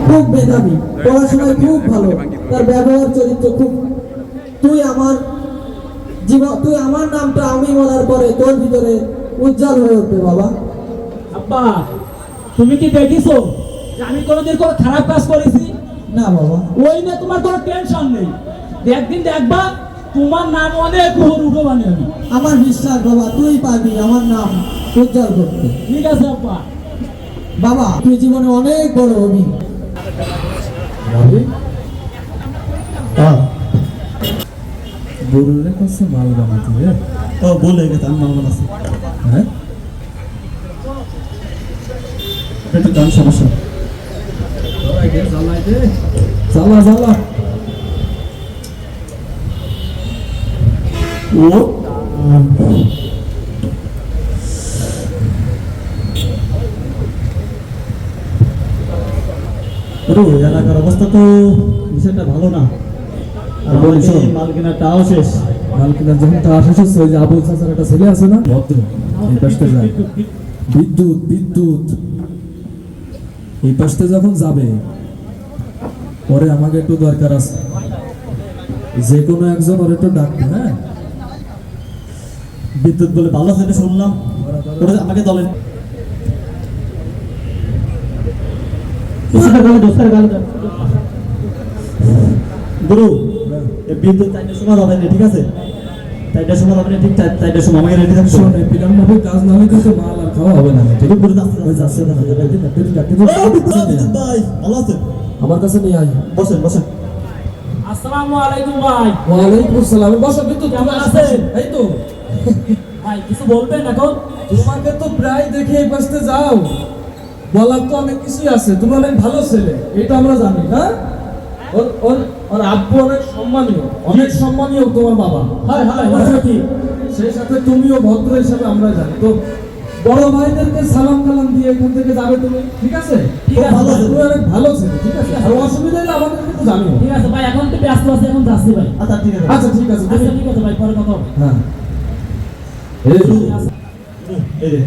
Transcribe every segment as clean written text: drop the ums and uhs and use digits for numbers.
খুব মেধাবী, পড়াশোনায় খুব ভালো, তার ব্যবহার চরিত্র খুব। তুই আমার জীবন, তুই আমার নামটা আমি বলার পরে তোর ভিতরে উজ্জ্বল হয়ে উঠবে বাবা। আব্বা তুমি কি দেখিছো যে আমি কোনোদিন কোনো খারাপ কাজ করেছি? না বাবা, ওই নিয়ে তোমার কোনো টেনশন নেই, একদিন দেখবা তোমার নাম অনেক উপর উঠো বানিয়ে। আমার বিশ্বাস বাবা, তুই পারবি আমার নাম উজ্জ্বল করতে। ঠিক আছে আব্বা। বাবা তুই জীবনে অনেক বড় হবি। গরুরের কাছে মাল বানাতে ও বলে গেছে আমি মাল বানাচ্ছি। হ্যাঁ একটু দাম সমস্যা। জ্বালা জ্বালা ও এলাকার অবস্থা তো বিষয়টা ভালো না। আর বলছি মাল কেনাটাও শেষ। মাল কেনার যখন তা শেষ হচ্ছে, ওই যে আবুল চাচার একটা ছেলে আছে না ভদ্র, এই পাশে যায় বিদ্যুৎ বিদ্যুৎ, এই পাশে যখন যাবে পরে আমাকে একটু দরকার আছে, যে কোনো একজন ওর একটু ডাকবে। হ্যাঁ বিদ্যুৎ বলে ভালো সেটা শুনলাম, ওটা আমাকে দলেন গুরু। বিদ্যুৎ 4টার সময় যাবে না, ঠিক আছে? 4টার সময় যাবে না, ঠিক 4টার সময় আমাকে রেডি থাকতে শোন, এই পিলাম ভাবে কাজ না হলে কিন্তু মাল আর খাওয়া হবে না। ঠিক গুরু যাচ্ছে ভাই, ভালো আছেন? আমার কাছে নিয়ে আয়। বসেন বসেন। আসসালামু আলাইকুম ভাই। ওয়ালাইকুম আসসালাম। বসো বিদ্যুৎ, কেমন কেমন আছেন? আছেন? এই তো ভাই কিছু বলবেন এখন? তোমাকে তো প্রায় দেখে এই পাশে যাও, বলার তো অনেক কিছুই আছে। তুমি অনেক ভালো ছেলে, এটা আমরা জানি। হ্যাঁ ওর ওর ওর আব্বু অনেক সম্মানীয়, অনেক সম্মানীয় তোমার বাবা। হ্যাঁ হ্যাঁ বলছো কি? সেই সাথে তুমিও ভদ্র হিসাবে আমরা জানি। তো বড় ভাইদেরকে সালাম কালাম দিয়ে এখান থেকে যাবে তুমি, ঠিক আছে? ঠিক আছে, ভালো, ভালো। তুমি অনেক ভালো ছেলে, ঠিক আছে? আর অসুবিধা হলে আমাদের কিন্তু জানিও। ঠিক আছে ভাই, এখন তো ব্যস্ত আছি, এখন যাচ্ছি ভাই। আচ্ছা ঠিক আছে। আচ্ছা ঠিক আছে, আচ্ছা তুমি ঠিক আছে ভাই, পরে কথা হবে। হ্যাঁ এই এই রে,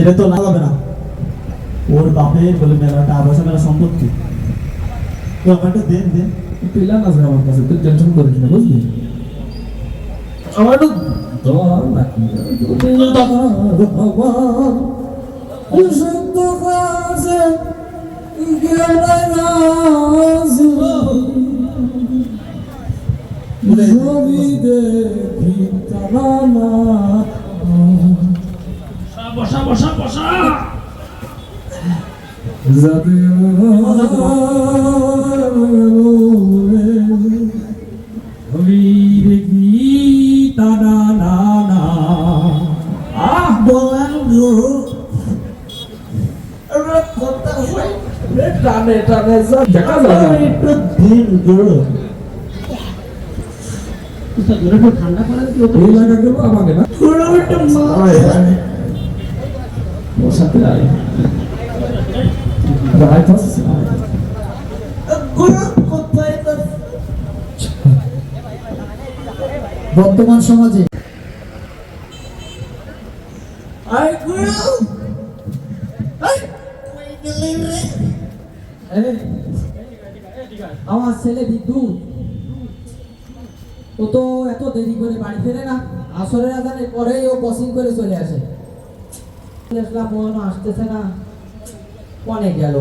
এটা তো না যাবে না। ওর বাপে বলে মেলাটা আবাসা মেলা সম্পত্তি, তো আমাকে দেন দেন। পিলান আছে আমার কাছে, তুই টেনশন করিস না, বুঝলি? আমার তো দর নাকি সত্য কাছে বসা বসা বসা। বলেন গুরু, টানে টানে দেখা যায় একটু দিন গুরু। ঠান্ডা করে এই লাগাগুলো আমাকে না গুরু একটু মার। বসাতে আয় রাইট আছে। গুরু কোথায় তো বর্তমান সমাজে আই গুরু, আই কই গেলি রে? এই, আমার ছেলে বিদ্যুৎ, ও তো এত দেরি করে বাড়ি ফেরে না। আসরের আজানের পরেই ও কোচিং করে চলে আসে। আসলাম, ও এখনো আসতেছে না, কনে গেল?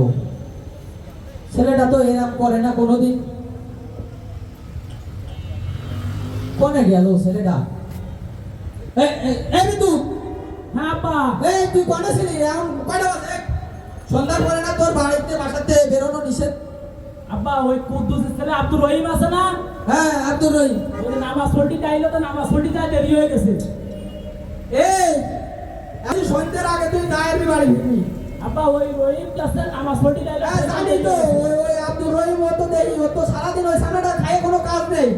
ছেলেটা তো এরকম করে না কোনোদিন, কনে গেল ছেলেটা? এই বিদ্যুৎ, হ্যাঁ আব্বা। এই তুই কনে ছিলি? এখন কয়টা বাজে? সন্ধ্যার পরে না তোর বাড়িতে বাসাতে বেরোনো নিষেধ? আব্বা ওই কুদ্দুসের ছেলে আব্দুর রহিম আছে না, হ্যাঁ আব্দুর রহিম। ওই নামাজ পড়তে আইলো, তো নামাজ পড়তে যায় দেরি হয়ে গেছে। এই আজ সন্ধ্যার আগে তুই দায়ের বাড়ি ফিরবি। আব্বা ওই রহিম কাছে নামাজ পড়তে আইলো। হ্যাঁ জানি তো, ওই আব্দুর রহিম ও তো দেরি, ও তো সারাদিন ওই সামনেটা খায়, কোনো কাজ নেই।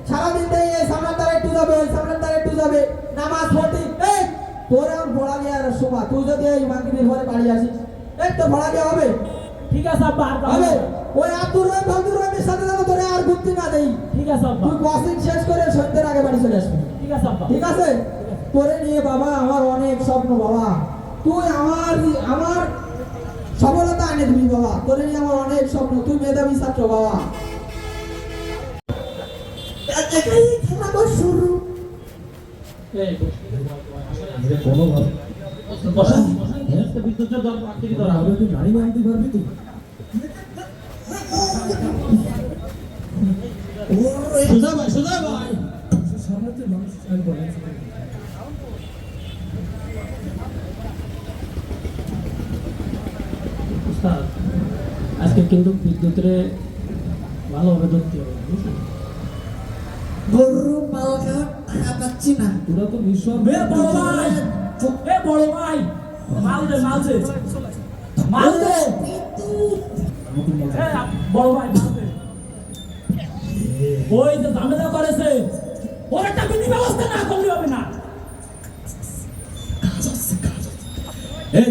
সারাদিন দেই এই সামনের দ্বারা একটু যাবে, ওই সামনের দ্বারা একটু যাবে, নামাজ পড়তে। এই তোর এখন ভরা দেওয়ার সময়, তুই যদি এই মাগরিবের পরে বাড়ি আসিস, এই তো ভরা দেওয়া হবে। ঠিক আছে আব্বা, আর কথা হবে হবে। ওই আব্দুর রহিমের সাথে যেন তোরে আর ঘুরতে না দেই। ঠিক আছে আব্বা, তুই কোচিং শেষ করে সন্ধ্যার আগে বাড়ি চলে আসবি, ঠিক আছে আব্বা। ঠিক আছে? তোরে নিয়ে বাবা আমার অনেক স্বপ্ন বাবা। তুই আমার আমার সফলতা এনে দিবি বাবা, তোরে নিয়ে আমার অনেক স্বপ্ন, তুই মেধাবী ছাত্র বাবা। খেলা শুরু। এই কোনো ভাবে বসেন বিদ্যুতের দরকার আপনি ধরা আমরা কি গাড়ি আনতে পারবি তুই? সোজা ভাই সামনে মানুষ একবার উস্তাদ, আজকে কিন্তু বিদ্যুতের ভালোভাবে ধরতে হবে, বুঝলেন? গরু পালকা টাকা পাচ্ছি না। তোরা তো নিঃসব এ বড় ভাই মাল দে বড় ভাই মাল দে। ওই যে ঝামেলা করেছে ওর একটা বিধি ব্যবস্থা না করলে হবে না। এই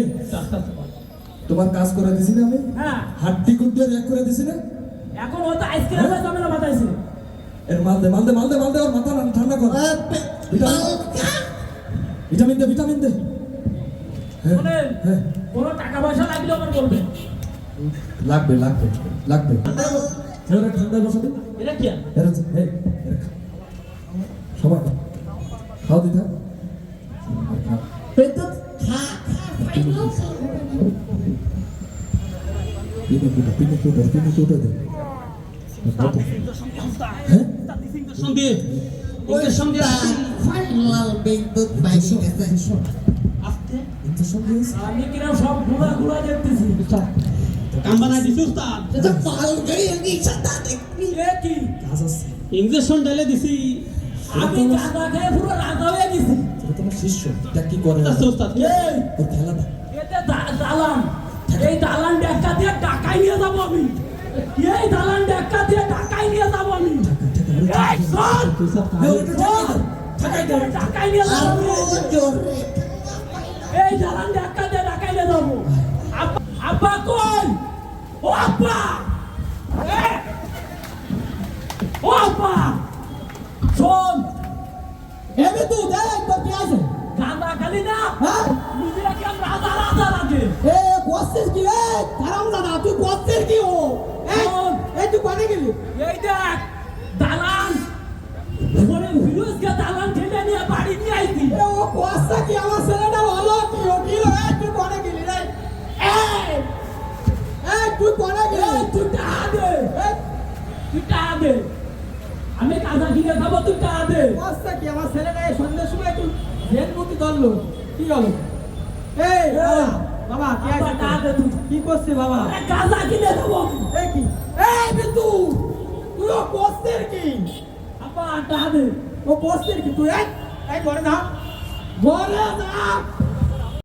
তোমার কাজ করে দিছি না আমি? হ্যাঁ, হাড্ডি কুড্ডি এক করে দিছি না? এখন ও তো আইসক্রিমের ঝামেলা বাতাইছে। এর মাল দে ওর মাথা ঠান্ডা কর। ভিটামিন দে হ্যাঁ, শোনেন, হ্যাঁ কোনো টাকা পয়সা লাগলে আমার বলবেন। লাগবে এবারে ঠান্ডায় বসাবে। এটা কি আর? সবাই খাও দিদা বিদ্যুৎ খা পিনে কুটো দে হ্যাঁ সঙ্গে ওদের সঙ্গে ফাইনাল বিদ্যুৎ পাইছি গেছে। আসতে ইন্টার সঙ্গে আমি কিরম সব ঘুরা দেখতেছি। কাম্বানা দিছি উস্তাদ, এটা পাল গই আমি সাদা দেখবি। এ কি কাজ আছে। ইঞ্জেকশন ঢেলে দিছি, আমি গাঁজা খেয়ে পুরো রাজা হয়ে গেছি। এটা তোমার শিষ্য, এটা কি করে আস্তে উস্তাদ, এই ওর খেলাটা এতে দালান, এই দালান ডাক্কা দিয়ে টাকাই নিয়ে যাবো আমি। এই দালান ডাক্কা দিয়ে টাকাই নিয়ে যাবো আমি। এই সর টাকাই নিয়ে যাবো আমি। এই দালান ডাক্কা দিয়ে টাকাই নিয়ে যাবো। আব্বা কই? ও আব্বা, ও আব্বা শোন, এবে তুই দেখ তোর কি আছে? গাঁদা খালি না, হ্যাঁ নিজেরা কি রাজা লাগে। এ কোসেস কি রে হারাম দাদা, তুই কোসেস কি ও? এই তুই কোনে গেলি? এই দেখ দালান, ওরে ফিরোজ কে দালান ঠেলে নিয়ে বাড়ি নিয়ে আইছি। এ ও কোসা কি আমার ছেলেটা ভালো কি ও কি রে? তুই কোনে গেলি রে? এই তুই কোনে গেলি? তুই টাকা দে, তুই টাকা দে, আমি কাঁচা কিনে খাবো, তুই টাকা দে। কোসা কি আমার ছেলেটা এই সন্ধ্যার সময় তুই জেন মুতি ধরলো কি হলো? এই বাবা কি আছে? টাকা দে তুই, কি করছিস বাবা? কাঁচা কিনে খাবো। এই কি? এই বিতু তুই ও কোসের কি? আব্বা টাকা দে। ও কোসের কি তুই? এই ঘরে যা, ঘরে যা।